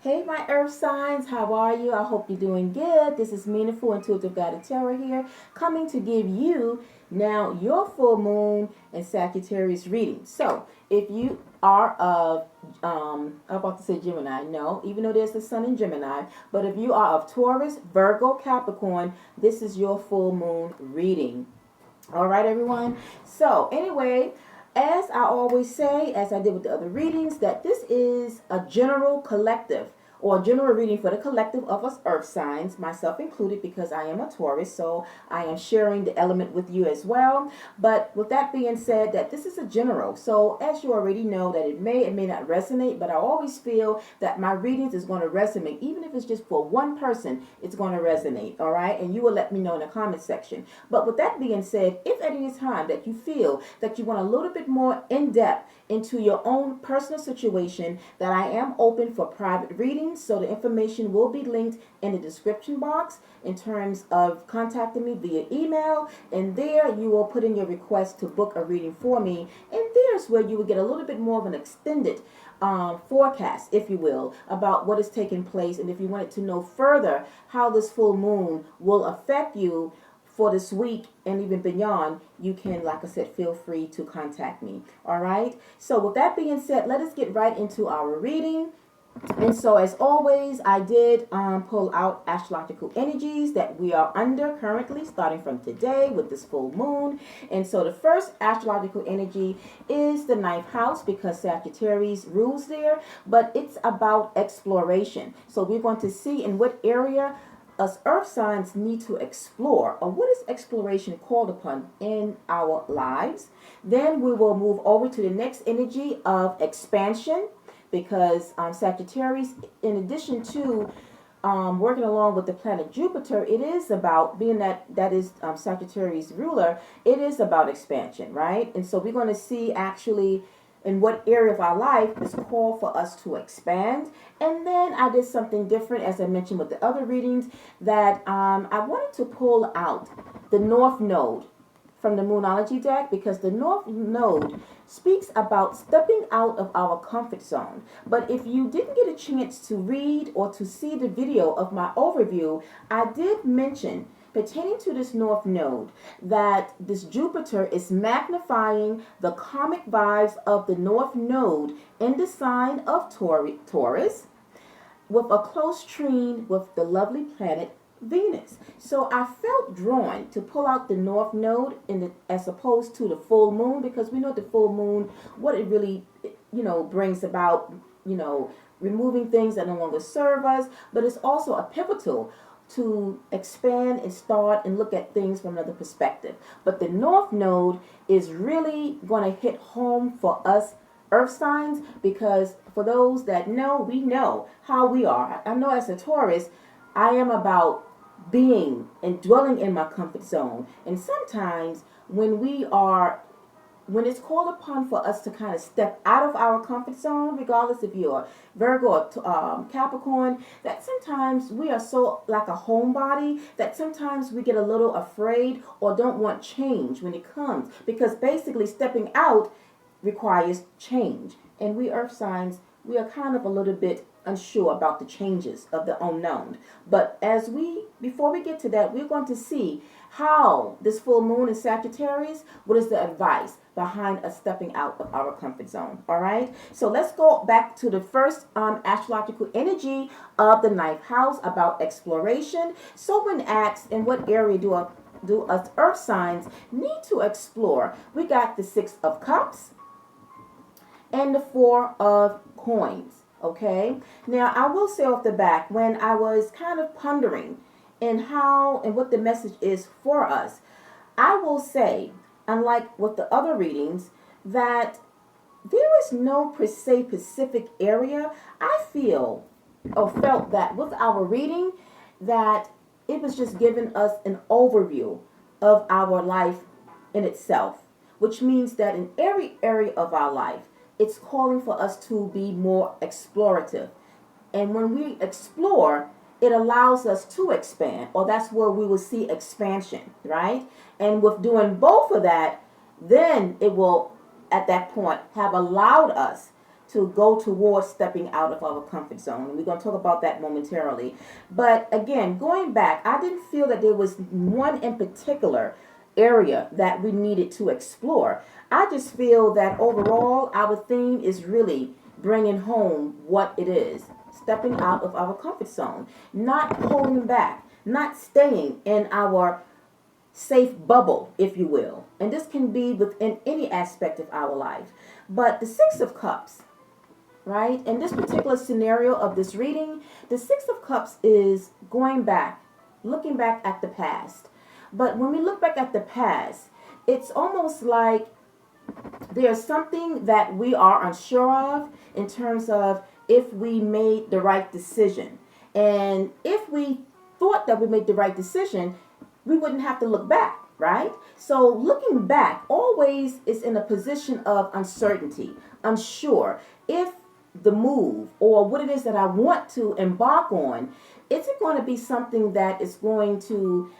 Hey, my earth signs, how are you? I hope you're doing good. This is Meaningful Intuitive Guided Tarot here, coming to give you now your full moon and Sagittarius reading. So, if you are of, I'm about to say Gemini, no, even though there's the sun in Gemini, but if you are of Taurus, Virgo, Capricorn, this is your full moon reading. All right, everyone. So, anyway, as I always say, as I did with the other readings, that this is a general collective or a general reading for the collective of us earth signs, myself included, because I am a Taurus, so I am sharing the element with you as well. But with that being said, that this is a general. So as you already know, that it may not resonate, but I always feel that my readings is going to resonate. Even if it's just for one person, it's going to resonate, all right? And you will let me know in the comment section. But with that being said, if at any time that you feel that you want a little bit more in-depth into your own personal situation, that I am open for private readings. So the information will be linked in the description box in terms of contacting me via email. And there you will put in your request to book a reading for me. And there's where you will get a little bit more of an extended forecast, if you will, about what is taking place. And if you wanted to know further how this full moon will affect you for this week and even beyond, you can, like I said, feel free to contact me. All right. So with that being said, let us get right into our reading. And so as always, I did pull out astrological energies that we are under currently, starting from today with this full moon. And so the first astrological energy is the ninth house, because Sagittarius rules there, but it's about exploration. So we're going to see in what area us earth signs need to explore, or what is exploration called upon in our lives. Then we will move over to the next energy of expansion, because Sagittarius, in addition to working along with the planet Jupiter, it is about, being that is Sagittarius ruler, it is about expansion, right? And so we're going to see actually in what area of our life is called for us to expand. And then I did something different, as I mentioned with the other readings, that I wanted to pull out the North Node from the Moonology deck, because the North Node speaks about stepping out of our comfort zone. But if you didn't get a chance to read or to see the video of my overview, I did mention, pertaining to this North Node, that this Jupiter is magnifying the karmic vibes of the North Node in the sign of Taurus, with a close trine with the lovely planet Venus. So I felt drawn to pull out the North Node as opposed to the full moon, because we know the full moon, what it really, brings about, removing things that no longer serve us, but it's also a pivotal to expand and start and look at things from another perspective. But the North Node is really going to hit home for us earth signs, because for those that know, we know how we are. I know as a Taurus, I am about being and dwelling in my comfort zone. And sometimes when it's called upon for us to kind of step out of our comfort zone, regardless if you're Virgo or Capricorn, that sometimes we are so like a homebody that sometimes we get a little afraid or don't want change when it comes, because basically stepping out requires change. And we earth signs, we are kind of a little bit unsure about the changes of the unknown. But before we get to that, we're going to see how this full moon in Sagittarius, what is the advice behind us stepping out of our comfort zone. All right. So let's go back to the first astrological energy of the ninth house, about exploration. So when asked, in what area do us earth signs need to explore, we got the Six of Cups and the Four of Coins. Okay. Now I will say off the back, when I was kind of pondering in how and what the message is for us, I will say, unlike with the other readings, that there is no per se specific area. I feel or felt that with our reading, that it was just giving us an overview of our life in itself, which means that in every area of our life, it's calling for us to be more explorative. And when we explore, it allows us to expand, or that's where we will see expansion, right? And with doing both of that, then it will, at that point, have allowed us to go towards stepping out of our comfort zone. And we're going to talk about that momentarily. But again, going back, I didn't feel that there was one in particular area that we needed to explore. I just feel that overall, our theme is really bringing home what it is, stepping out of our comfort zone, not holding back, not staying in our safe bubble, if you will. And this can be within any aspect of our life. But the Six of Cups, right? In this particular scenario of this reading, the Six of Cups is going back, looking back at the past. But when we look back at the past, it's almost like there's something that we are unsure of in terms of if we made the right decision. And if we thought that we made the right decision, we wouldn't have to look back, right? So looking back always is in a position of uncertainty, unsure. If the move or what it is that I want to embark on, is it going to be something that is going to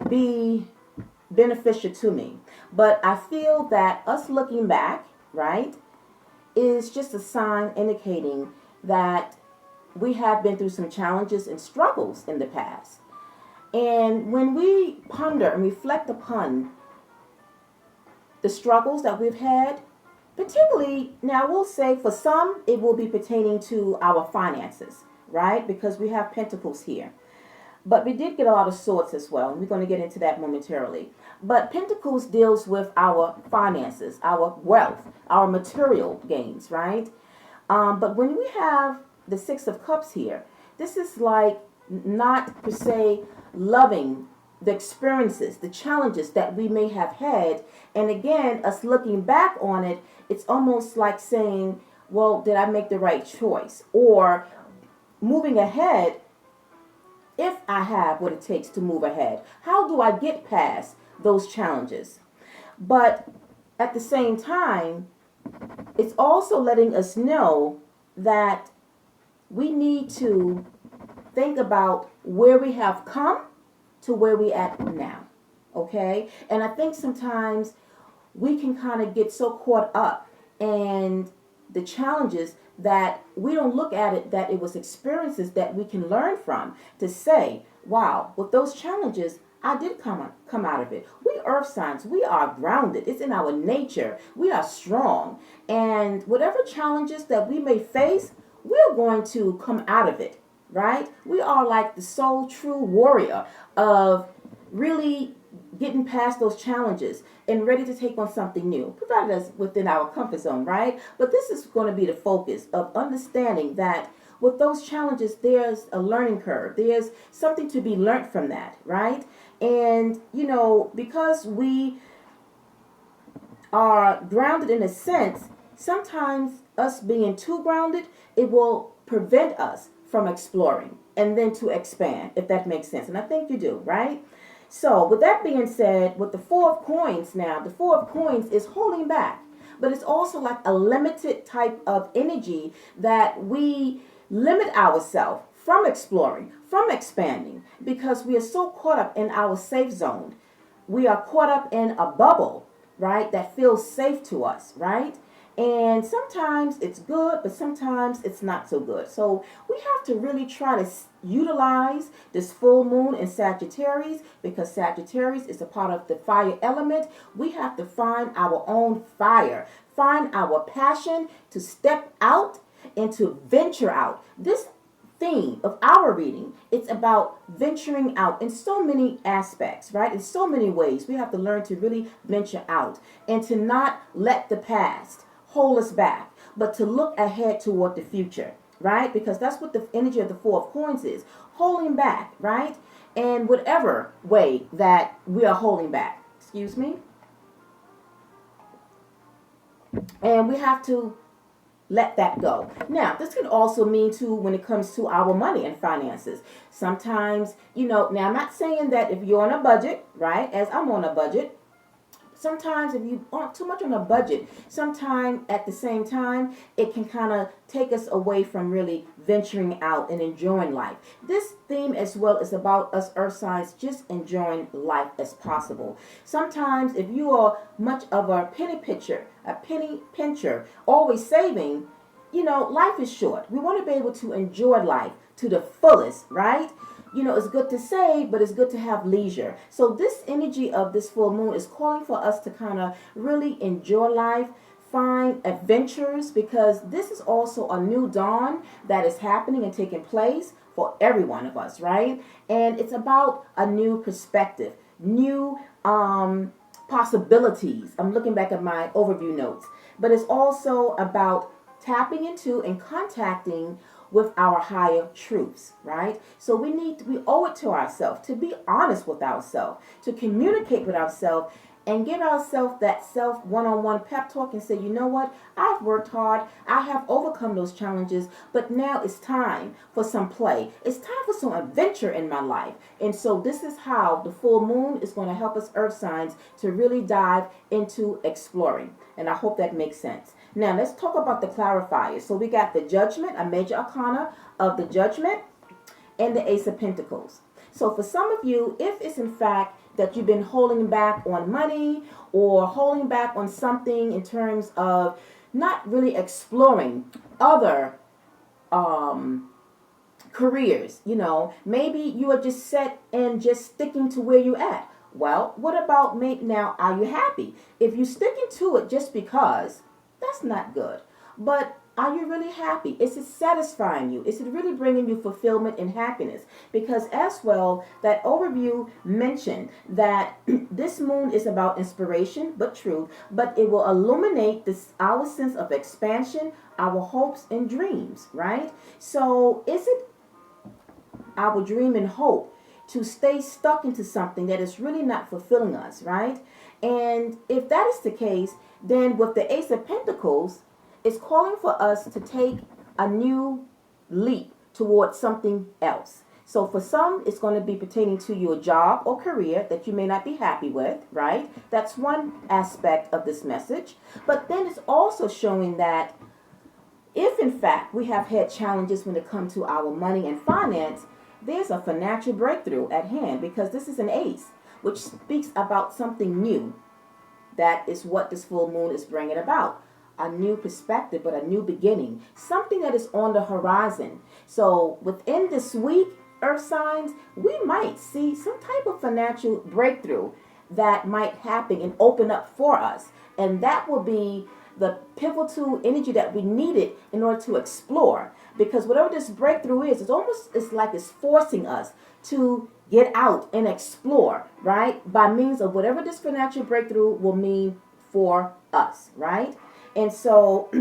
be beneficial to me? But I feel that us looking back, right, is just a sign indicating that we have been through some challenges and struggles in the past. And when we ponder and reflect upon the struggles that we've had, particularly, now we'll say for some, it will be pertaining to our finances, right? Because we have pentacles here. But we did get a lot of swords as well, and we're going to get into that momentarily. But pentacles deals with our finances, our wealth, our material gains, right? But when we have the Six of Cups here, this is like not per se loving the experiences, the challenges that we may have had. And again, us looking back on it, it's almost like saying, well, did I make the right choice? Or moving ahead, if I have what it takes to move ahead, how do I get past those challenges? But at the same time, it's also letting us know that we need to think about where we have come to where we at now, okay? And I think sometimes we can kind of get so caught up in the challenges that we don't look at it that it was experiences that we can learn from to say, wow, with those challenges, I did come out of it. We earth signs, we are grounded. It's in our nature. We are strong. And whatever challenges that we may face, we're going to come out of it, right? We are like the sole true warrior of really getting past those challenges and ready to take on something new, provided us within our comfort zone, right? But this is going to be the focus of understanding that with those challenges, there's a learning curve. There's something to be learned from that, right? And, you know, because we are grounded in a sense, sometimes us being too grounded, it will prevent us from exploring and then to expand, if that makes sense. And I think you do, right? So with that being said, with the Four of Coins now, the Four of Coins is holding back, but it's also like a limited type of energy that we limit ourselves from exploring, from expanding, because we are so caught up in our safe zone. We are caught up in a bubble, right, that feels safe to us, right? And sometimes it's good, but sometimes it's not so good. So we have to really try to utilize this full moon in Sagittarius, because Sagittarius is a part of the fire element. We have to find our own fire, find our passion to step out and to venture out. This theme of our reading, it's about venturing out in so many aspects, right? In so many ways, we have to learn to really venture out and to not let the past hold us back, but to look ahead toward the future, right? Because that's what the energy of the Four of Coins is, holding back, right? And whatever way that we are holding back, excuse me. And we have to let that go. Now, this can also mean too when it comes to our money and finances. Sometimes, you know, now I'm not saying that if you're on a budget, right, as I'm on a budget, sometimes if you aren't too much on a budget, sometimes at the same time, it can kind of take us away from really venturing out and enjoying life. This theme as well is about us earth signs just enjoying life as possible. Sometimes if you are much of a penny pincher, always saving, life is short. We want to be able to enjoy life to the fullest, right? It's good to save, but it's good to have leisure. So this energy of this full moon is calling for us to kind of really enjoy life, find adventures, because this is also a new dawn that is happening and taking place for every one of us, right? And it's about a new perspective, new possibilities. I'm looking back at my overview notes, but it's also about tapping into and contacting with our higher truths, right? So we owe it to ourselves to be honest with ourselves, to communicate with ourselves, and give ourselves that self one-on-one pep talk and say, you know what? I've worked hard. I have overcome those challenges, but now it's time for some play. It's time for some adventure in my life. And so this is how the full moon is going to help us earth signs to really dive into exploring. And I hope that makes sense. Now let's talk about the clarifiers. So we got the Judgment, a major arcana of the Judgment, and the Ace of Pentacles. So for some of you, if it's in fact that you've been holding back on money or holding back on something in terms of not really exploring other careers, maybe you are just set and just sticking to where you're at. Well, what about now? Are you happy? If you're sticking to it just because, that's not good. But are you really happy? Is it satisfying you? Is it really bringing you fulfillment and happiness? Because as well, that overview mentioned that this moon is about inspiration, but truth, but it will illuminate our sense of expansion, our hopes and dreams, right? So is it our dream and hope to stay stuck into something that is really not fulfilling us, right? And if that is the case, then with the Ace of Pentacles, it's calling for us to take a new leap towards something else. So for some, it's going to be pertaining to your job or career that you may not be happy with, right? That's one aspect of this message. But then it's also showing that if in fact we have had challenges when it comes to our money and finance, there's a financial breakthrough at hand, because this is an ace, which speaks about something new. That is what this full moon is bringing about. A new perspective, but a new beginning. Something that is on the horizon. So within this week, earth signs, we might see some type of financial breakthrough that might happen and open up for us. And that will be the pivotal energy that we needed in order to explore. Because whatever this breakthrough is, it's like it's forcing us to get out and explore, right? By means of whatever this financial breakthrough will mean for us, right? And so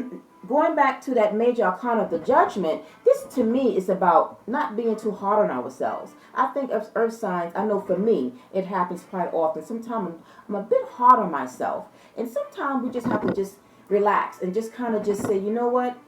going back to that major arcana of the Judgment, this to me is about not being too hard on ourselves. I think of earth signs, I know for me, it happens quite often. Sometimes I'm a bit hard on myself. And sometimes we just have to just relax and just kind of just say, you know what?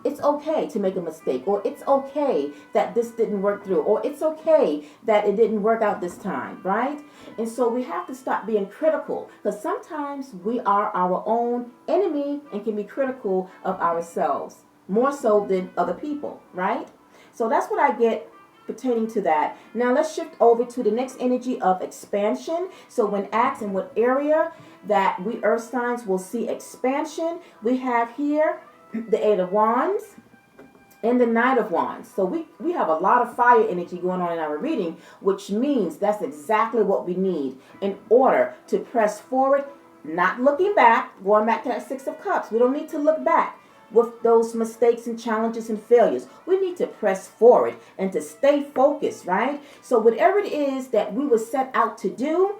It's okay to make a mistake, or it's okay that this didn't work through, or it's okay that it didn't work out this time, right? And so we have to stop being critical, because sometimes we are our own enemy and can be critical of ourselves more so than other people, right? So that's what I get pertaining to that. Now let's shift over to the next energy of expansion. So when asked in what area that we earth signs will see expansion, we have here the Eight of Wands and the Knight of Wands. So we have a lot of fire energy going on in our reading, which means that's exactly what we need in order to press forward, not looking back, going back to that Six of Cups. We don't need to look back with those mistakes and challenges and failures. We need to press forward and to stay focused, right? So whatever it is that we were set out to do,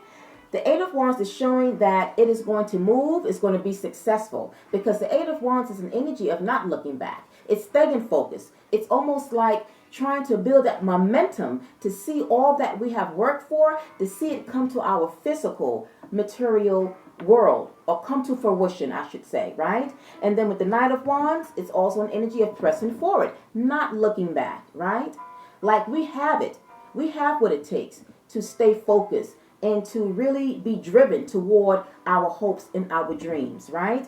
the Eight of Wands is showing that it is going to move, it's going to be successful, because the Eight of Wands is an energy of not looking back. It's staying focused. It's almost like trying to build that momentum to see all that we have worked for, to see it come to our physical, material world, or come to fruition, I should say, right? And then with the Knight of Wands, it's also an energy of pressing forward, not looking back, right? Like we have it. We have what it takes to stay focused, and to really be driven toward our hopes and our dreams, right?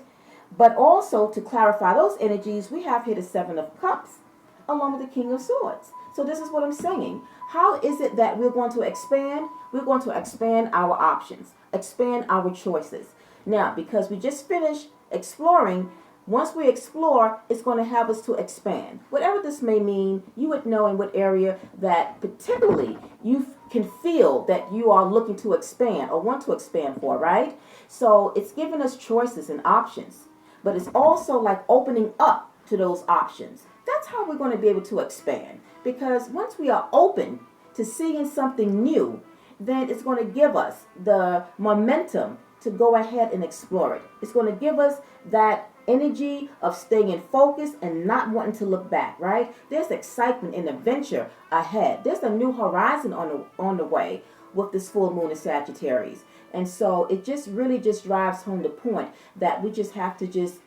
But also to clarify those energies, we have here the Seven of Cups along with the King of Swords. So this is what I'm saying. How is it that we're going to expand? We're going to expand our options, expand our choices. Now, because we just finished exploring, once we explore, it's going to have us to expand. Whatever this may mean, you would know in what area that particularly you can feel that you are looking to expand or want to expand for, right? So it's giving us choices and options, but it's also like opening up to those options. That's how we're going to be able to expand. Because once we are open to seeing something new, then it's going to give us the momentum to go ahead and explore it. It's going to give us that energy of staying in focus and not wanting to look back, right? There's excitement and adventure ahead. There's a new horizon on the way with this full moon in Sagittarius. And so it just really just drives home the point that we just have to just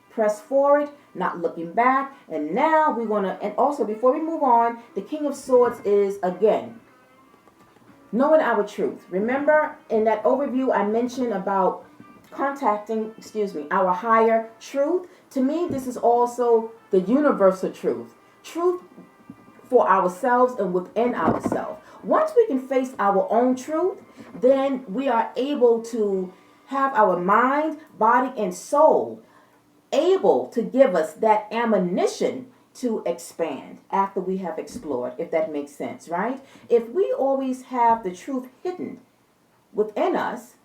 press forward, not looking back. And now we're going to, and also before we move on, the King of Swords is, again, knowing our truth. Remember in that overview I mentioned about contacting, our higher truth. To me, this is also the universal truth. Truth for ourselves and within ourselves. Once we can face our own truth, then we are able to have our mind, body, and soul able to give us that ammunition to expand after we have explored, if that makes sense, right? If we always have the truth hidden within us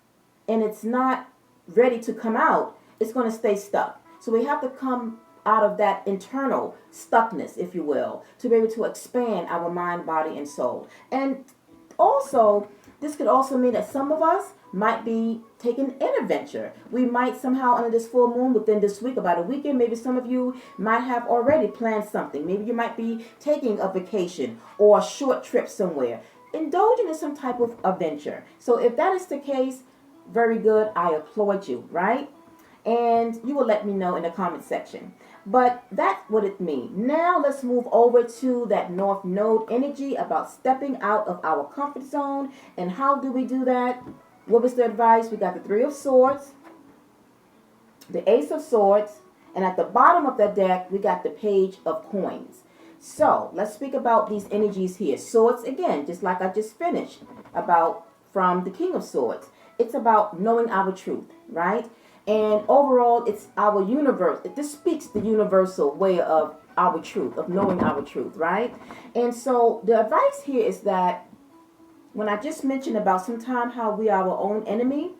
and it's not ready to come out, it's going to stay stuck. So we have to come out of that internal stuckness, if you will, to be able to expand our mind, body, and soul. And also, this could also mean that some of us might be taking an adventure. We might somehow under this full moon within this week, about a weekend, maybe some of you might have already planned something. Maybe you might be taking a vacation or a short trip somewhere, indulging in some type of adventure. So if that is the case, very good. I applaud you, right? And you will let me know in the comment section. But that's what it means. Now let's move over to that North Node energy about stepping out of our comfort zone. And how do we do that? What was the advice? We got the Three of Swords, the Ace of Swords, and at the bottom of the deck, we got the Page of Coins. So let's speak about these energies here. Swords, again, just like I just finished about from the King of Swords. It's about knowing our truth, right? And overall, it's our universe. This speaks the universal way of our truth, of knowing our truth, right? And so the advice here is that when I just mentioned about sometimes how we are our own enemy,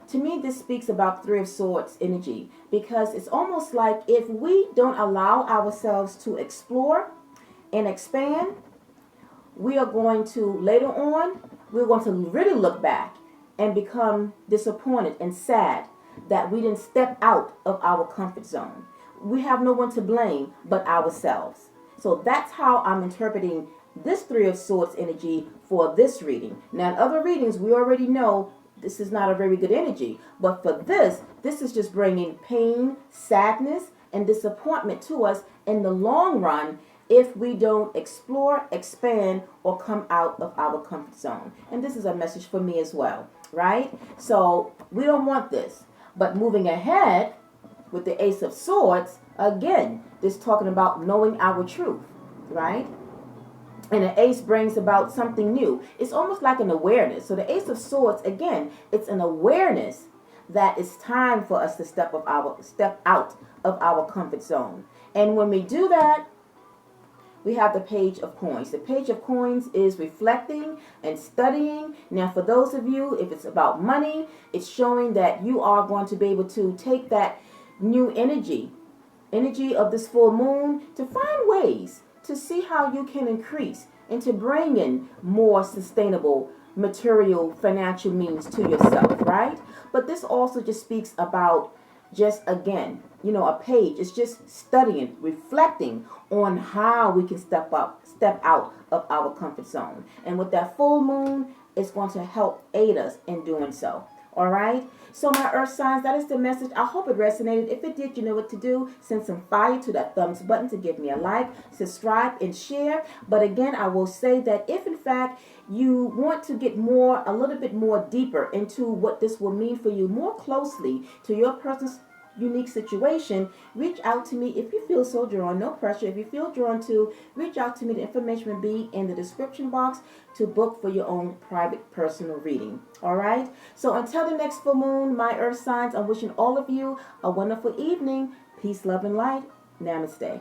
to me this speaks about the Three of Swords energy, because it's almost like if we don't allow ourselves to explore and expand, we are going to later on, we're going to really look back and become disappointed and sad that we didn't step out of our comfort zone. We have no one to blame but ourselves. So that's how I'm interpreting this Three of Swords energy for this reading. Now in other readings, we already know this is not a very good energy. But for this is just bringing pain, sadness, and disappointment to us in the long run if we don't explore, expand, or come out of our comfort zone. And this is a message for me as well, right? So we don't want this. But moving ahead with the Ace of Swords, again, this talking about knowing our truth, right? And the ace brings about something new. It's almost like an awareness. So the Ace of Swords, again, it's an awareness that it's time for us to step out of our comfort zone. And when we do that, we have the Page of Coins. The Page of Coins is reflecting and studying. Now, for those of you, if it's about money, it's showing that you are going to be able to take that new energy of this full moon to find ways to see how you can increase and to bring in more sustainable material financial means to yourself, right? But this also just speaks about just, again, a page. It's just studying, reflecting on how we can step out of our comfort zone. And with that full moon, it's going to help aid us in doing so. All right. So my earth signs, that is the message. I hope it resonated. If it did, you know what to do. Send some fire to that thumbs button to give me a like, subscribe, and share. But again, I will say that if in fact you want to get a little bit more deeper into what this will mean for you more closely to your person's unique situation, reach out to me if you feel so drawn. No pressure. If you feel drawn to, reach out to me. The information will be in the description box to book for your own private personal reading. All right. So until the next full moon, my earth signs, I'm wishing all of you a wonderful evening. Peace, love, and light. Namaste.